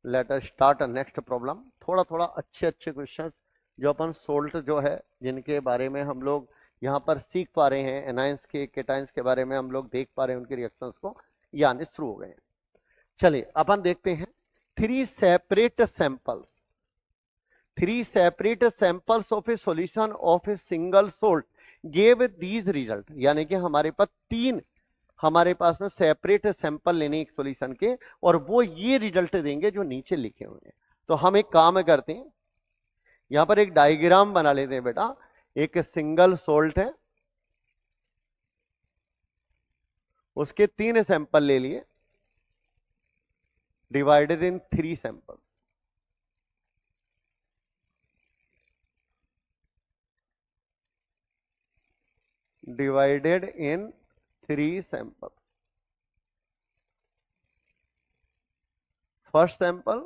Let us start next problem. थोड़ा थोड़ा अच्छे अच्छे क्वेश्चंस जो अपन सोल्ट जो है जिनके बारे में हम लोग यहाँ पर सीख पा रहे हैं, एनाइंस के केटाइंस के बारे में हम लोग देख पा रहे हैं, उनके रिएक्शंस को ये आने शुरू हो गए हैं। चलिए अपन देखते हैं। Three separate samples of A solution of a single salt gave these result. यानी कि हमारे पास में सेपरेट सैंपल लेने एक सॉल्यूशन के और वो ये रिजल्ट देंगे जो नीचे लिखे हुए हैं। तो हम एक काम करते हैं, यहां पर एक डायग्राम बना लेते हैं बेटा। एक सिंगल सोल्ट है, उसके 3 सैंपल ले लिए, divided in 3 sample. Divided in 3 sample. First sample,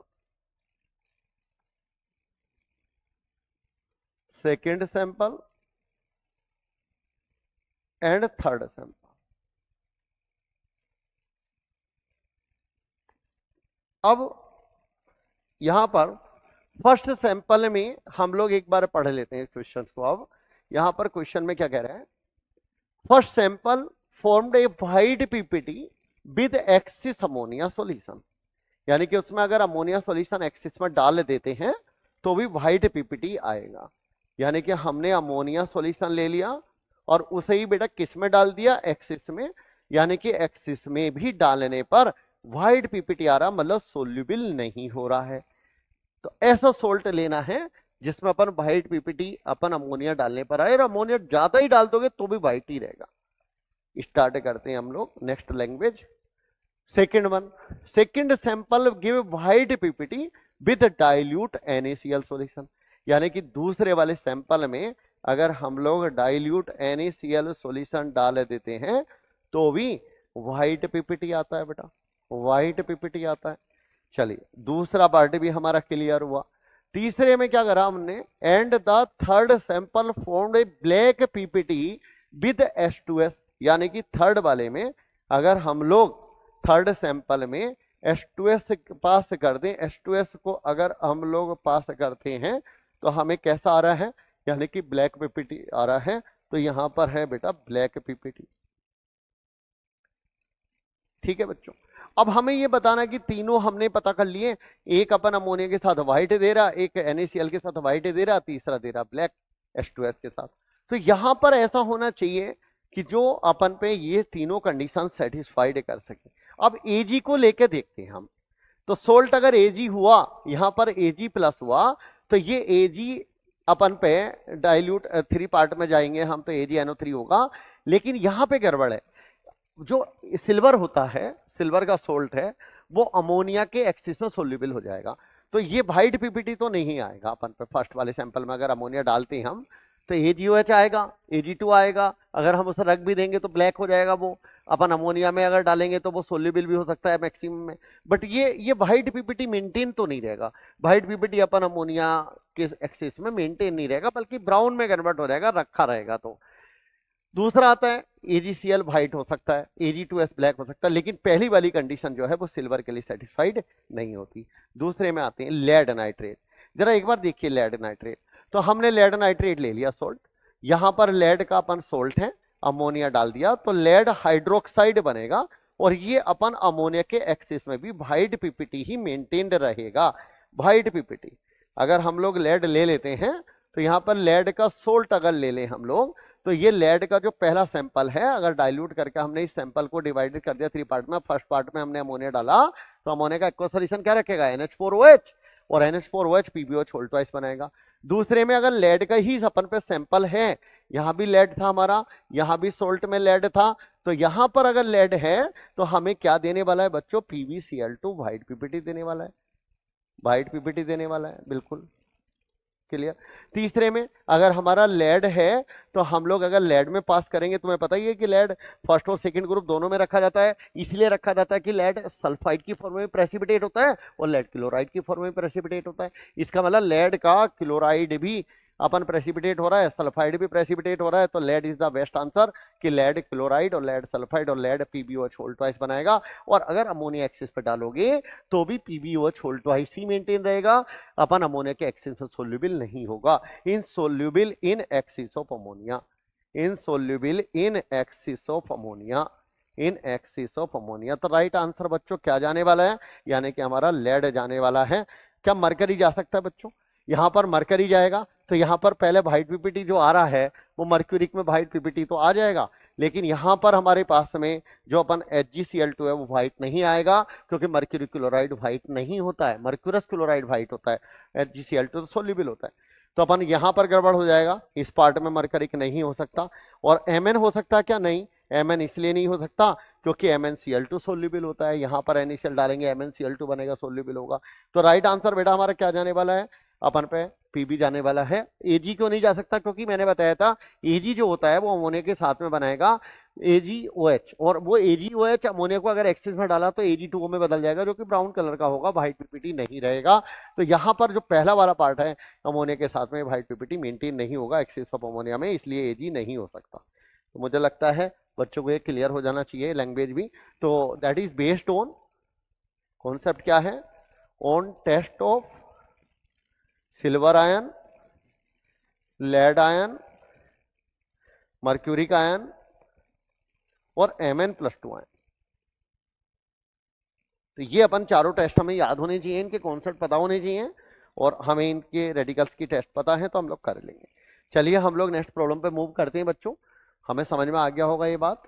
second sample and third sample. अब यहां पर फर्स्ट सैंपल में हम लोग एक बार पढ़ लेते हैं क्वेश्चन को। अब यहां पर क्वेश्चन में क्या कह रहा है, first sample formed A white PPT with axis ammonia solution. यानी कि उसमें अगर अमोनिया सॉल्यूशन एक्सिस में डाल देते हैं तो भी वाइट पीपीटी आएगा। यानी कि हमने अमोनिया सॉल्यूशन ले लिया और उसे ही बेटा किस में डाल दिया, एक्सिस में। यानी कि एक्सिस में भी डालने पर वाइट पीपीटी आ रहा, मतलब सोल्यूबल नहीं हो रहा है। तो ऐसा सोल्ट लेना है जिसमें अपन वाइट पीपीटी अपन अमोनिया डालने पर आए, और अमोनिया ज्यादा ही डाल दोगे तो भी वाइट ही रहेगा। स्टार्ट करते हैं हम लोग next language. Second sample give white PPT with dilute NaCl solution. यानी कि दूसरे वाले सैंपल में अगर हम लोग डाइल्यूट NaCl सॉल्यूशन डाल देते हैं तो भी वाइट पीपीटी आता है बेटा, वाइट पीपीटी आता है। चलिए दूसरा पार्ट भी हमारा क्लियर हुआ। तीसरे में क्या करा हमने, and the third sample formed A black PPT with H2S। यानी कि थर्ड वाले में अगर हम लोग थर्ड सैंपल में H2S पास कर दें, H2S को अगर हम लोग पास करते हैं तो हमें कैसा आ रहा है, यानी कि ब्लैक पीपीटी आ रहा है। तो यहां पर है बेटा ब्लैक पीपीटी। ठीक है बच्चों, अब हमें ये बताना कि तीनों हमने पता कर लिए, एक अपन अमोनिया के साथ व्हाइट दे रहा, एक NaCl के साथ व्हाइट दे रहा, तीसरा दे रहा ब्लैक H2S के साथ। तो यहां पर ऐसा होना चाहिए कि जो अपन पे ये तीनों कंडीशन सेटिस्फाइड कर सके। अब Ag को लेकर देखते हैं हम। तो सोल्ट अगर Ag हुआ, यहां पर Ag प्लस हुआ, तो ये Ag अपन पे डाइल्यूट 3 पार्ट में जाएंगे हम, तो AgNO3 होगा। लेकिन यहां पे गड़बड़ है, जो सिल्वर होता है, सिल्वर का सोल्ट है, वो अमोनिया के एक्सिस में सोल्यूबल हो जाएगा। तो ये वाइट पीपीटी तो नहीं आएगा अपन पे। फर्स्ट वाले सैंपल में अगर अमोनिया डालते हैं हम तो AgOH आएगा, Ag2 आएगा। अगर हम उसे रख भी देंगे तो ब्लैक हो जाएगा वो। अपन अमोनिया में अगर डालेंगे तो वो सोल्यूबल भी हो सकता है मैक्सिमम में, बट ये वाइट पीपीटी मेंटेन तो नहीं रहेगा। वाइट पीपीटी अपन अमोनिया के एक्सिस में मेंटेन नहीं रहेगा, बल्कि ब्राउन में कन्वर्ट हो जाएगा, रखा रहेगा। तो दूसरा आता है AgCl व्हाइट हो सकता है, Ag2S ब्लैक हो सकता है, लेकिन पहली वाली कंडीशन जो है वो सिल्वर के लिए सेटिस्फाइड नहीं होती। दूसरे में आते हैं लेड नाइट्रेट। जरा एक बार देखिए लेड नाइट्रेट। तो हमने लेड नाइट्रेट ले लिया सोल्ट, यहां पर लेड का अपन सोल्ट है, अमोनिया डाल दिया तो लेड हाइड्रोक्साइड बनेगा, और ये अपन अमोनिया के एक्सिस में भी व्हाइट पीपीटी ही मेंटेन्ड रहेगा। व्हाइट पीपीटी अगर हम लोग लेड ले लेते हैं तो यहां पर लेड का सोल्ट अगर ले लें हम लोग, तो ये लेड का जो पहला सैंपल है, अगर डाइल्यूट करके हमने इस सैंपल को डिवाइडेड कर दिया 3 पार्ट में, फर्स्ट पार्ट में हमने अमोनिया डाला तो अमोनिया का एक्वा सॉल्यूशन क्या रखेगा, NH4OH, और NH4OH PbOH होल ट्वाइस बनाएगा। दूसरे में अगर लेड का ही अपन पे सैंपल है, यहां भी लेड था हमारा, यहां भी सोल्ट में लेड था, तो यहां पर अगर लेड है तो हमें क्या देने वाला है बच्चों, PbCl2 व्हाइट पीपीटी देने वाला है, व्हाइट पीपीटी देने वाला है, बिल्कुल क्लियर। तीसरे में अगर हमारा लेड है तो हम लोग अगर लेड में पास करेंगे, तुम्हें पता ही है कि लेड फर्स्ट और सेकंड ग्रुप दोनों में रखा जाता है, इसलिए रखा जाता है कि लेड सल्फाइड की फॉर्म में प्रेसिपिटेट होता है और लेड क्लोराइड की फॉर्म में प्रेसिपिटेट होता है। इसका मतलब लेड का क्लोराइड भी अपन प्रेसिपिटेट हो रहा है, सल्फाइड भी प्रेसिपिटेट हो रहा है, तो lead is the best answer कि लेड क्लोराइड और लेड सल्फाइड और लेड PbOH होल ट्वाइस बनाएगा। और अगर अमोनिया एक्सिस पे डालोगे तो भी PbOH होल ट्वाइस ही मेंटेन रहेगा, अपन अमोनिया के एक्सिस में सोल्यूबल नहीं होगा। Insoluble in axis of ammonia, insoluble in axis of ammonia, in axis of ammonia. तो राइट आंसर बच्चों क्या जाने वाला है, यानी कि हमारा लेड जाने वाला है। क्या मरकरी जा सकता है बच्चों? यहां पर मरकरी जाएगा तो यहां पर पहले व्हाइट पीपीटी जो आ रहा है वो मर्क्यूरिक में व्हाइट पीपीटी तो आ जाएगा, लेकिन यहां पर हमारे पास में जो अपन HgCl2 है वो व्हाइट नहीं आएगा, क्योंकि मर्क्यूरी क्लोराइड व्हाइट नहीं होता है, मर्क्यूरस क्लोराइड व्हाइट होता है, HgCl2 तो सोल्यूबल होता है। तो अपन यहां पर गड़बड़ हो जाएगा, इस पार्ट में मरकरिक नहीं हो सकता। और Mn हो सकता है क्या? नहीं, Mn इसलिए नहीं हो सकता क्योंकि MnCl2 सोल्यूबल होता है, यहां पर NaCl डालेंगे MnCl2 बनेगा, सोल्यूबल होगा। तो राइट आंसर बेटा हमारा क्या जाने वाला है, अपन पे Pb जाने वाला है। Ag क्यों नहीं जा सकता? क्योंकि मैंने बताया था Ag जो होता है वो अमोनिया के साथ में बनाएगा AgOH, और वो AgOH अमोनिया को अगर एक्सिस में डाला तो Ag2O में बदल जाएगा, जो कि ब्राउन कलर का होगा, व्हाइट पीपीटी नहीं रहेगा। तो यहाँ पर जो पहला वाला पार्ट है अमोनिया के साथ में व्हाइट पीपीटी मेंटेन नहीं होगा एक्सिस ऑफ अमोनिया में, इसलिए Ag नहीं हो सकता। तो मुझे लगता है बच्चों को ये क्लियर हो जाना चाहिए, लैंग्वेज भी। तो that is based on, concept क्या है, on test of silver ion, lead ion, mercuric ion और Mn+2 आयन। तो ये अपन चारों टेस्ट हमें याद होने चाहिए, इनके कॉन्सेप्ट पता होने चाहिए, और हमें इनके रेडिकल्स की टेस्ट पता है तो हम लोग कर लेंगे। चलिए हम लोग नेक्स्ट प्रॉब्लम पे मूव करते हैं बच्चों, हमें समझ में आ गया होगा ये बात।